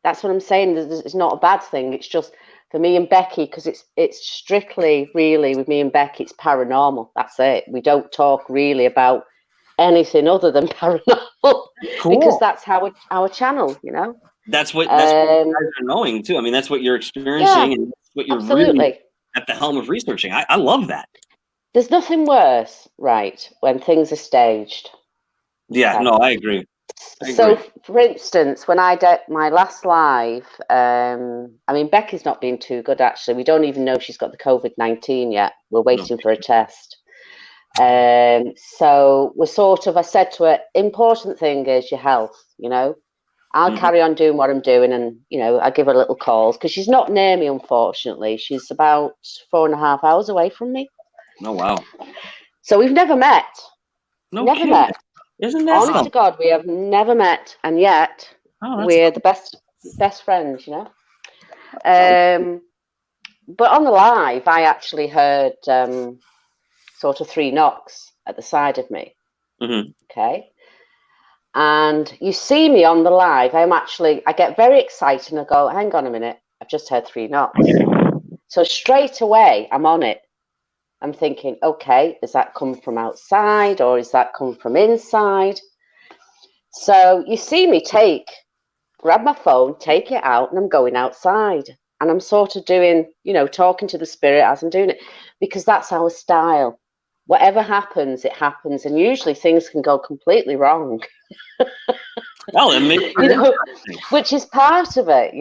That's what I'm saying. It's not a bad thing. It's just for me and Becky, because it's strictly, really, with me and Becky, it's paranormal. That's it. We don't talk really about anything other than paranormal because that's our channel, That's what you guys are knowing too. I mean, that's what you're experiencing, and that's what you're really at the helm of researching. I love that. There's nothing worse, right, when things are staged. Yeah, no, I agree. So, for instance, when I did my last live, I mean, Becky's not been too good, actually. We don't even know if she's got the COVID-19 yet. We're waiting for a test. So we're sort of, I said to her, important thing is your health, I'll carry on doing what I'm doing, and, I give her little calls, because she's not near me, unfortunately. She's about 4.5 hours away from me. Oh, wow. So we've never met. Never met. Isn't that honest to God, we have never met, and yet We're the best friends, you know. But on the live, I actually heard sort of 3 knocks at the side of me. Mm-hmm. Okay. And you see me on the live, I get very excited and I go, hang on a minute, I've just heard 3 knocks. So straight away, I'm on it. I'm thinking, okay, does that come from outside or is that come from inside? So you see me grab my phone, take it out, and I'm going outside. And I'm sort of doing, talking to the spirit as I'm doing it, because that's our style. Whatever happens, it happens. And usually things can go completely wrong. Oh, it makes which is part of it,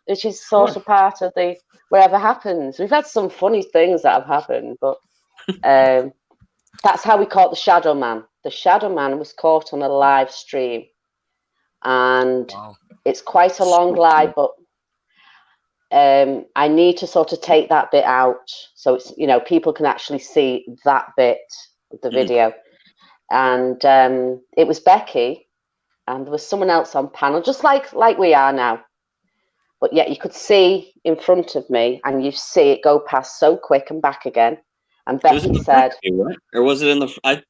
which is sort of part of the whatever happens. We've had some funny things that have happened, but that's how we caught the Shadow Man. The Shadow Man was caught on a live stream, and it's quite a long live, but I need to sort of take that bit out so it's people can actually see that bit of the video. And it was Becky, and there was someone else on panel, just like we are now. But yet you could see in front of me, and you see it go past so quick and back again. And Becky said, or was it in the? I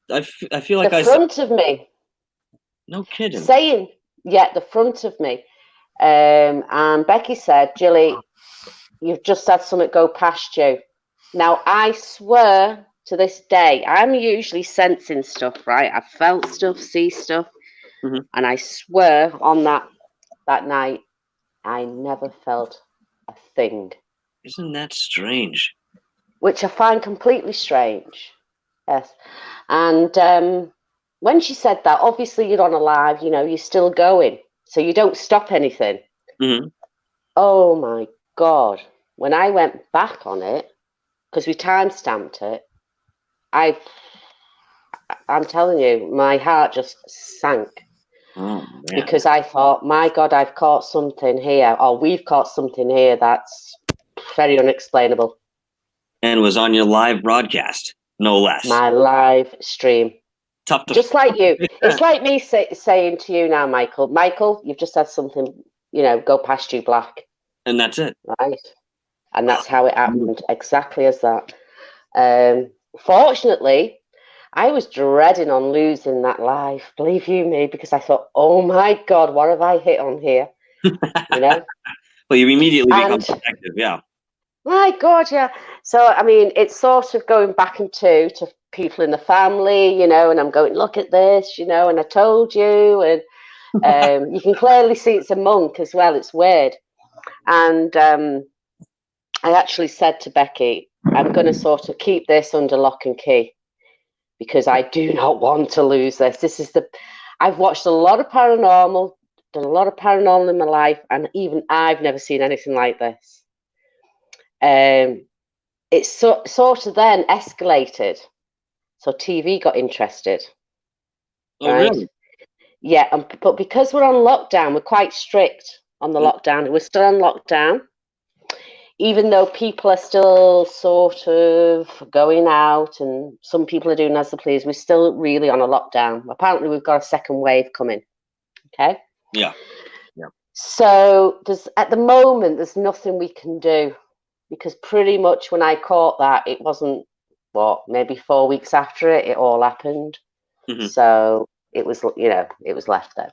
feel like the front of me. No kidding. Saying, the front of me. And Becky said, Jilly, you've just had something go past you. Now I swear to this day, I'm usually sensing stuff, right? I've felt stuff, see stuff. Mm-hmm. And I swear on that night, I never felt a thing. Isn't that strange? Which I find completely strange. Yes. And when she said that, obviously you're on a live, you're still going. So you don't stop anything. Mm-hmm. Oh my God. When I went back on it, because we time-stamped it, I'm telling you, my heart just sank. Oh, man. Because I thought, my God, I've caught something here, or we've caught something here that's very unexplainable. And it was on your live broadcast, no less. My live stream. Tough to just like you. It's like me saying to you now, Michael, you've just had something, go past you black. And that's it. Right. And that's how it happened, exactly as that. Fortunately, I was dreading on losing that live, believe you me, because I thought, oh my God, what have I hit on here? Well, you immediately become detective, yeah. My God, yeah. So, I mean, it's sort of going back to people in the family, and I'm going, look at this, and I told you, and you can clearly see it's a monk as well. It's weird. And I actually said to Becky, I'm going to sort of keep this under lock and key because I do not want to lose this. I've watched a lot of paranormal, done a lot of paranormal in my life, and even I've never seen anything like this. It's sort of then escalated. So TV got interested. Oh, right? Really? Yeah, but because we're on lockdown, we're quite strict on the lockdown. We're still on lockdown. Even though people are still sort of going out and some people are doing as they please, we're still really on a lockdown. Apparently, we've got a second wave coming. Okay? Yeah. So at the moment, there's nothing we can do. Because pretty much when I caught that, it wasn't, maybe 4 weeks after it all happened. Mm-hmm. So it was, it was left then.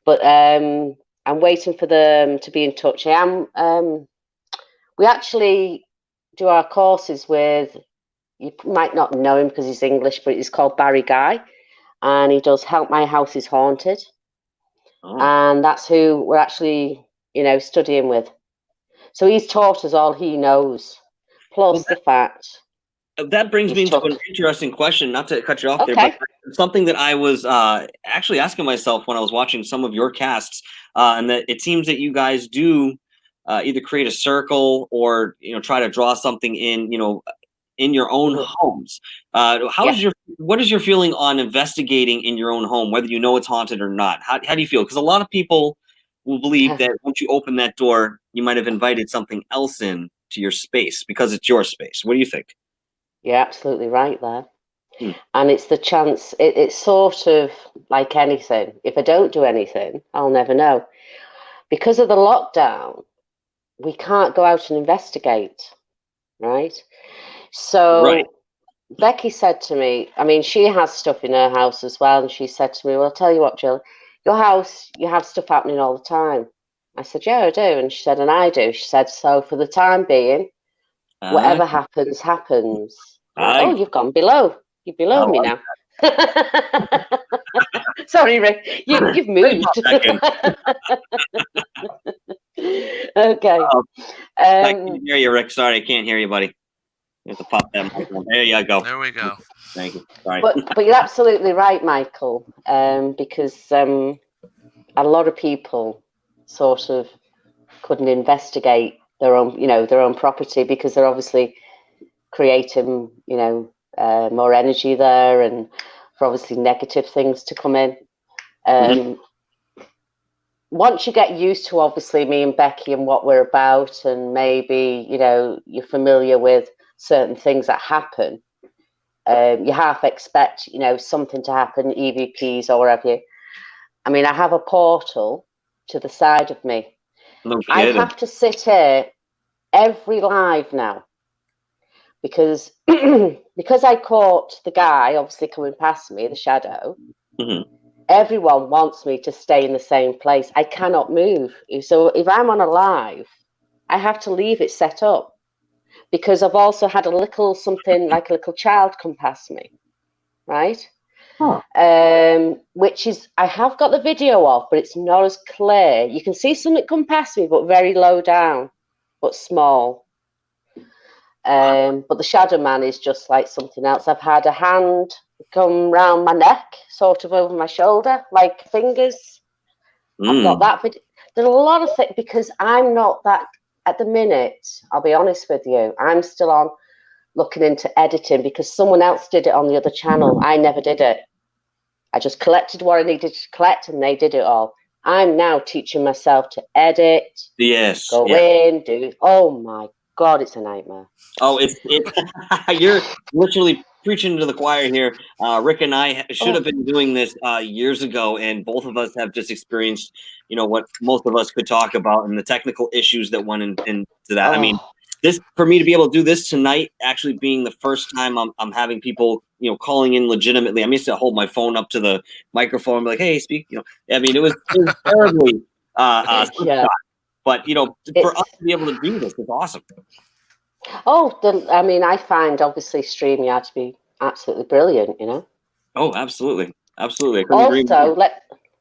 But I'm waiting for them to be in touch. We actually do our courses with, you might not know him because he's English, but he's called Barry Guy. And he does Help My House is Haunted. Oh. And that's who we're actually, studying with. So he's taught us all he knows, plus the fact. That brings me to an interesting question, not to cut you off there, but something that I was actually asking myself when I was watching some of your casts, and that it seems that you guys do either create a circle or, try to draw something in, in your own homes. What is your feeling on investigating in your own home, whether it's haunted or not? How do you feel? Because a lot of people will believe that once you open that door, you might have invited something else in to your space because it's your space. What do you think? You're absolutely right there. And it's the chance, it's sort of like anything. If I don't do anything, I'll never know. because of the lockdown, we can't go out and investigate, right? So Right. Becky said to me, I mean, she has stuff in her house as well, and she said to me, well, I'll tell you what, Jill, your house, you have stuff happening all the time. I said, yeah, I do. And she said, and I do. She said, so for the time being, whatever happens, happens. Oh, you've gone below. You're below me now. Sorry, Rick. You've moved. Okay. I can't hear you, Rick. Sorry, I can't hear you, buddy. You have to pop that mic on. There you go. There we go. Thank you. Sorry. But you're absolutely right, Michael, because a lot of people sort of couldn't investigate their own property because they're obviously creating, more energy there, and for obviously negative things to come in. Once you get used to obviously me and Becky and what we're about, and maybe you're familiar with certain things that happen, you half expect something to happen, EVPs or whatever. I mean, I have a portal to the side of me. No I kidding. have to sit here every live now because I caught the guy obviously coming past me, the shadow. Everyone wants me to stay in the same place. I cannot move. So if I'm on a live, I have to leave it set up because I've also had a little something like a little child come past me, right? Which is, I have got the video of, but it's not as clear. You can see something come past me, but very low down, but small. But the shadow man is just like something else. I've had a hand come round my neck, sort of over my shoulder, like fingers. I've got that. But there's a lot of things because I'm not that at the minute. I'll be honest with you. I'm still on looking into editing because someone else did it on the other channel. I never did it. I just collected what I needed to collect, and they did it all. I'm now teaching myself to edit. Yes. Go in, do. Oh my God, it's a nightmare. Oh, you're literally preaching to the choir here. Rick and I should have been doing this years ago, and both of us have just experienced, what most of us could talk about and the technical issues that went into that. I mean, this for me to be able to do this tonight, actually being the first time I'm having people, calling in legitimately. I'm used to hold my phone up to the microphone and be like, "Hey, speak." I mean, it was terribly, Yeah. but for us to be able to do this is awesome. I mean, I find obviously StreamYard to be absolutely brilliant, Oh, absolutely. Absolutely. Also,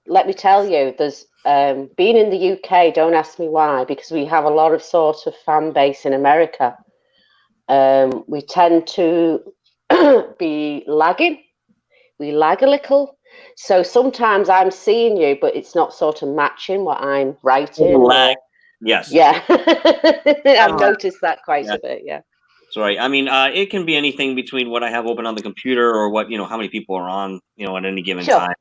let me tell you, there's being in the UK, don't ask me why, because we have a lot of sort of fan base in America. We tend to be lagging. We lag a little. So sometimes I'm seeing you, but it's not sort of matching what I'm writing. Yes. Yeah. I've noticed that quite a bit. Yeah. That's right. I mean, it can be anything between what I have open on the computer or what, how many people are on, at any given time.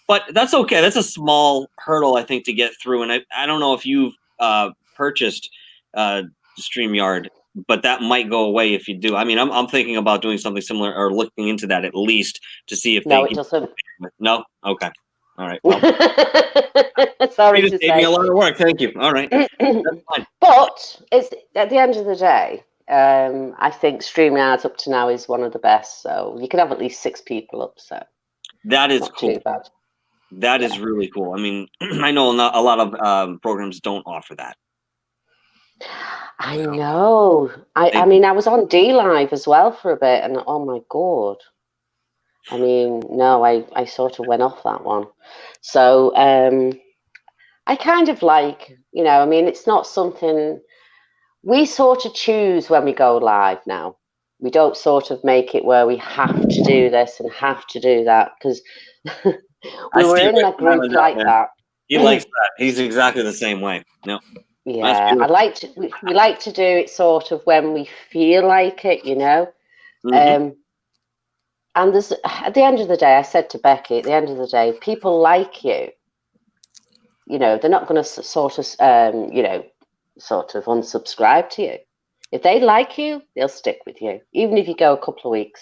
But that's okay. That's a small hurdle, I think, to get through. And I don't know if you've purchased StreamYard, but that might go away if you do. I mean, I'm thinking about doing something similar or looking into that at least to see if it doesn't. No? Okay. All right. Well, sorry to say. Saved me a lot of work. Thank you. All right. That's fine. But it's at the end of the day, I think StreamYard up to now is one of the best. So you can have at least 6 people up. So that is cool. Too bad. That is really cool. I mean, I know a lot of programs don't offer that. I know. I mean, I was on D Live as well for a bit, and oh my God. I mean, no, I sort of went off that one. So I kind of like, I mean, it's not something we sort of choose when we go live now. We don't sort of make it where we have to do this and have to do that because we were in a group like that. He likes that. He's exactly the same way. No. Yeah, we like to do it sort of when we feel like it, And there's, at the end of the day, I said to Becky, at the end of the day, people like you. They're not going to sort of unsubscribe to you. If they like you, they'll stick with you, even if you go a couple of weeks.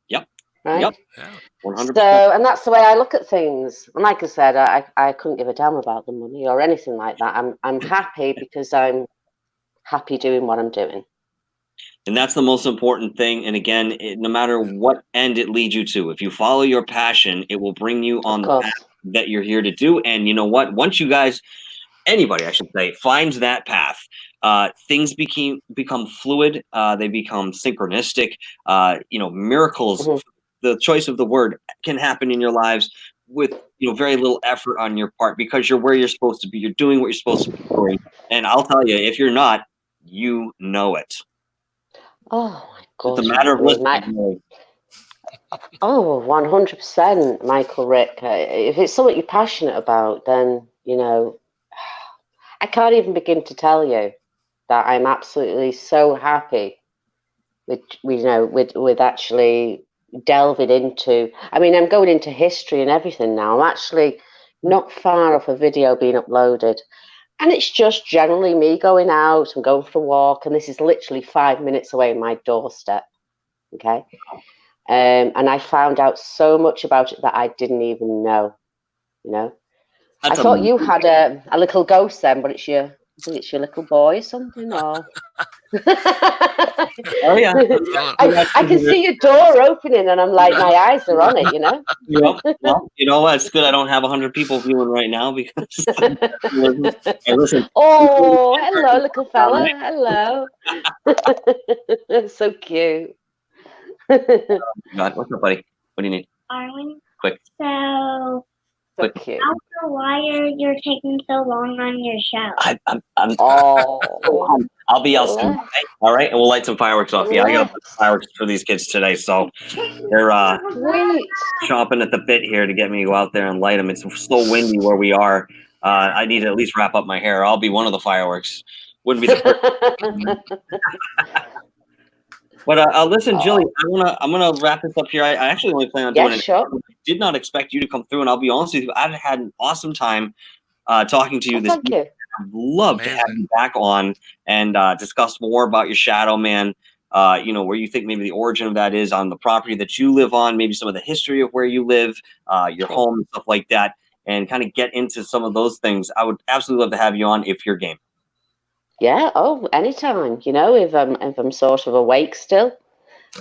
Yep. right? Yep. Yeah. 100%. So, and that's the way I look at things. And like I said, I couldn't give a damn about the money or anything like that. I'm happy because I'm happy doing what I'm doing. And that's the most important thing. And again, no matter what end it leads you to, if you follow your passion, it will bring you on the path that you're here to do. And you know what? Once you guys, anybody, I should say, finds that path, things become fluid. They become synchronistic. Miracles. Mhm. The choice of the word can happen in your lives with very little effort on your part because you're where you're supposed to be. You're doing what you're supposed to be doing. And I'll tell you, if you're not, you know it. Oh my God! It's a matter of listening. Oh, 100%, Michael Rick. If it's something you're passionate about, then I can't even begin to tell you that I'm absolutely so happy with actually delving into. I mean, I'm going into history and everything now. I'm actually not far off a video being uploaded, and it's just generally me going out and going for a walk, and this is literally 5 minutes away from my doorstep. Okay. And I found out so much about it that I didn't even know. That's I thought you had a little ghost then, but it's your little boy or something, or Oh yeah. I can see your door opening, and I'm like, my eyes are on it. Well, you know what? It's good I don't have 100 people viewing right now because. Hey, listen. Oh, hello, little fella. Hello. So cute. God, what's up, buddy? What do you need? Arwen. Quick. So Cute. I don't know why you're taking so long on your show. I'll be out soon. Okay? All right, and we'll light some fireworks off. Yeah, I got fireworks for these kids today, so they're chomping at the bit here to get me to go out there and light them. It's so windy where we are. I need to at least wrap up my hair. I'll be one of the fireworks. Wouldn't be the first. But listen, Jilly, I'm gonna wrap this up here. I actually only plan on doing it. Sure. I did not expect you to come through, and I'll be honest with you, I've had an awesome time talking to you this week. I'd love to have you back on and discuss more about your shadow man. Where you think maybe the origin of that is on the property that you live on, maybe some of the history of where you live, your home, and stuff like that, and kind of get into some of those things. I would absolutely love to have you on if you're game. Yeah. Oh, anytime. If I'm sort of awake still,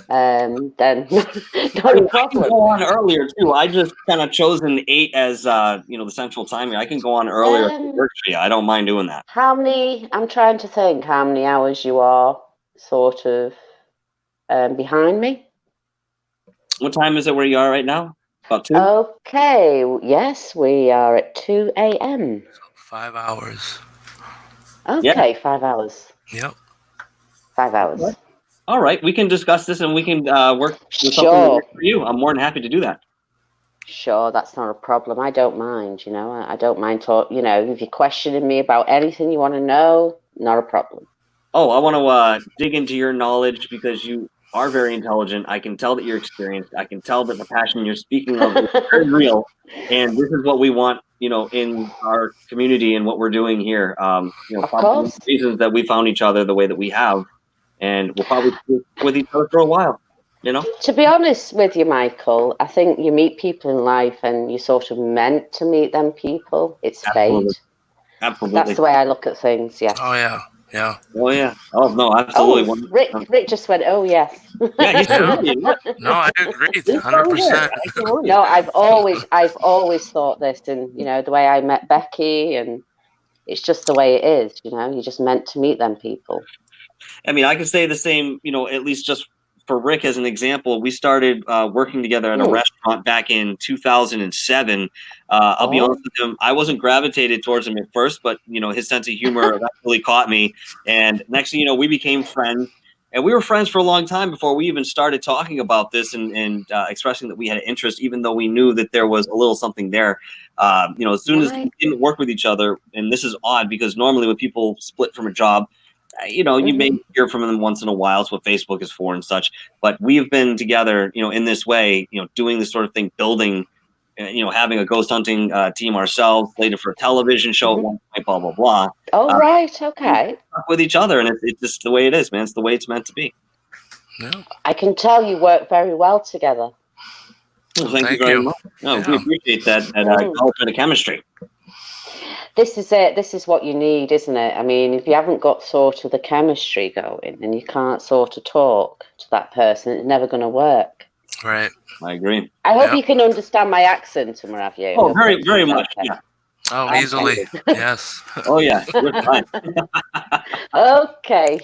then not a problem. I can go on earlier too. I just kind of chosen 8 as the central time here. I can go on earlier if it works for you. I don't mind doing that. I'm trying to think how many hours you are sort of behind me. What time is it where you are right now? About 2? Okay. Yes, we are at 2 a.m. 5 hours. Okay, Yeah. 5 hours. Yep. 5 hours. All right, we can discuss this and we can work with something that works for you. I'm more than happy to do that. Sure, that's not a problem. I don't mind, I don't mind if you're questioning me about anything you want to know, not a problem. Oh, I want to dig into your knowledge because you are very intelligent. I can tell that you're experienced. I can tell that the passion you're speaking of is very real. And this is what we want, in our community and what we're doing here. Of probably the reasons that we found each other the way that we have. And we'll probably be with each other for a while, To be honest with you, Michael, I think you meet people in life and you're sort of meant to meet them people. It's fate. Absolutely. That's the way I look at things, yes. Oh, yeah. Yeah. Oh, yeah. Oh, no, absolutely. Oh, Rick just went, oh, yes. Yeah, he's No, I agree, 100%. No, I've always thought this, and, the way I met Becky, and it's just the way it is, you're just meant to meet them people. I mean, I can say the same, at least just for Rick as an example. We started working together at a restaurant back in 2007. I'll be honest with him, I wasn't gravitated towards him at first, but, his sense of humor really caught me. And next thing you know, we became friends. And we were friends for a long time before we even started talking about this and expressing that we had an interest, even though we knew that there was a little something there. As soon as we didn't work with each other, and this is odd because normally when people split from a job, you may hear from them once in a while. It's what Facebook is for and such. But we've been together, in this way, doing this sort of thing, building, having a ghost hunting team ourselves, later for a television show at one point, blah, blah, blah. Oh, right. Okay. With each other. And it's just the way it is, man. It's the way it's meant to be. Yeah. I can tell you work very well together. Well, thank you Thank very you. much. No, we Yeah. appreciate that development of chemistry. This is it. This is what you need, isn't it? I mean, if you haven't got sort of the chemistry going and you can't sort of talk to that person, it's never going to work. Right. I agree. I hope Yeah. you can understand my accent and what have you. Oh, very, very much. Okay. Yeah. Oh, easily. Yes. Oh, yeah. We're fine. Okay.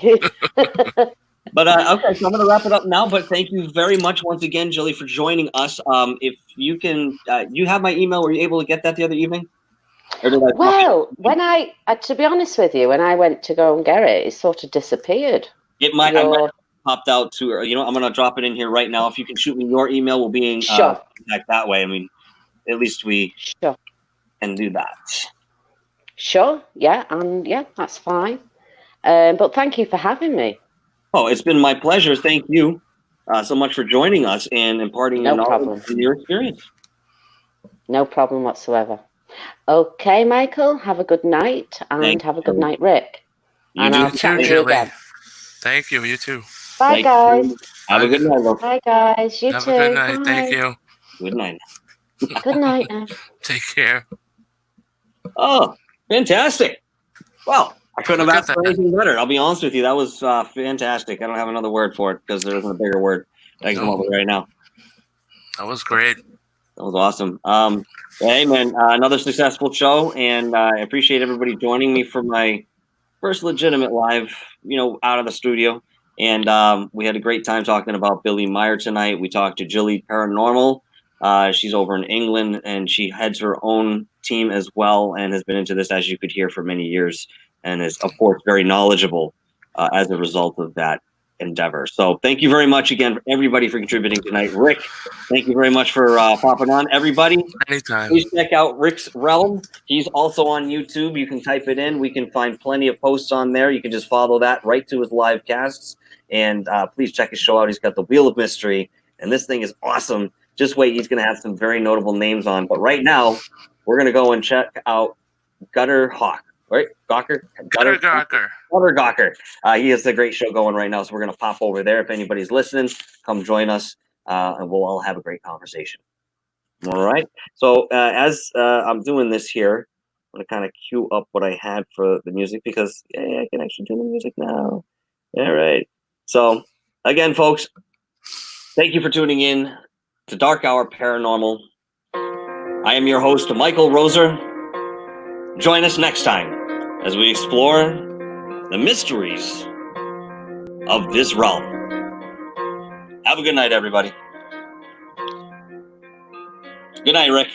But okay, so I'm going to wrap it up now. But thank you very much once again, Jilly, for joining us. If you can, you have my email. Were you able to get that the other evening? Or did I? Well, when to be honest with you, when I went to go and get it, it sort of disappeared. It might. I might have popped out to. Or, I'm going to drop it in here right now. If you can shoot me your email, we'll be in Sure. contact that way. I mean, at least we Sure. can do that. Sure. Yeah, and yeah, that's fine. But thank you for having me. Oh, it's been my pleasure. Thank you so much for joining us and imparting your knowledge and your experience. No problem whatsoever. Okay, Michael, have a good night, and have a good night, Rick. You do I'll chat with you again. Thank you. You too. Bye, guys. Have a good night, love. Bye, guys. You Have too. a good night. Bye. Thank you. Good night. Good night now. Take care. Oh, fantastic. Well, I couldn't have asked for anything better. I'll be honest with you. That was fantastic. I don't have another word for it because there isn't a bigger word I can come up with right now. That was great. That was awesome. Hey, man, another successful show, and I appreciate everybody joining me for my first legitimate live, out of the studio. And we had a great time talking about Billy Meier tonight. We talked to JILLY Paranormal. She's over in England, and she heads her own team as well and has been into this, as you could hear, for many years, and is, of course, very knowledgeable as a result of that endeavor. So thank you very much again, everybody, for contributing tonight. Rick, thank you very much for popping on. Everybody, anytime. Please check out Rick's Realm. He's also on YouTube. You can type it in. We can find plenty of posts on there. You can just follow that right to his live casts. And please check his show out. He's got the Wheel of Mystery, and this thing is awesome. Just wait. He's going to have some very notable names on. But right now, we're going to go and check out Gutter Hawk. Right? Gawker? Gutter Gawker. Gutter Gawker. He has a great show going right now, so we're going to pop over there. If anybody's listening, come join us, and we'll all have a great conversation. All right. So as I'm doing this here, I'm going to kind of cue up what I had for the music because I can actually do the music now. All right. So again, folks, thank you for tuning in to Dark Hour Paranormal. I am your host, Michael Roser. Join us next time as we explore the mysteries of this realm. Have a good night, everybody. Good night, Rick.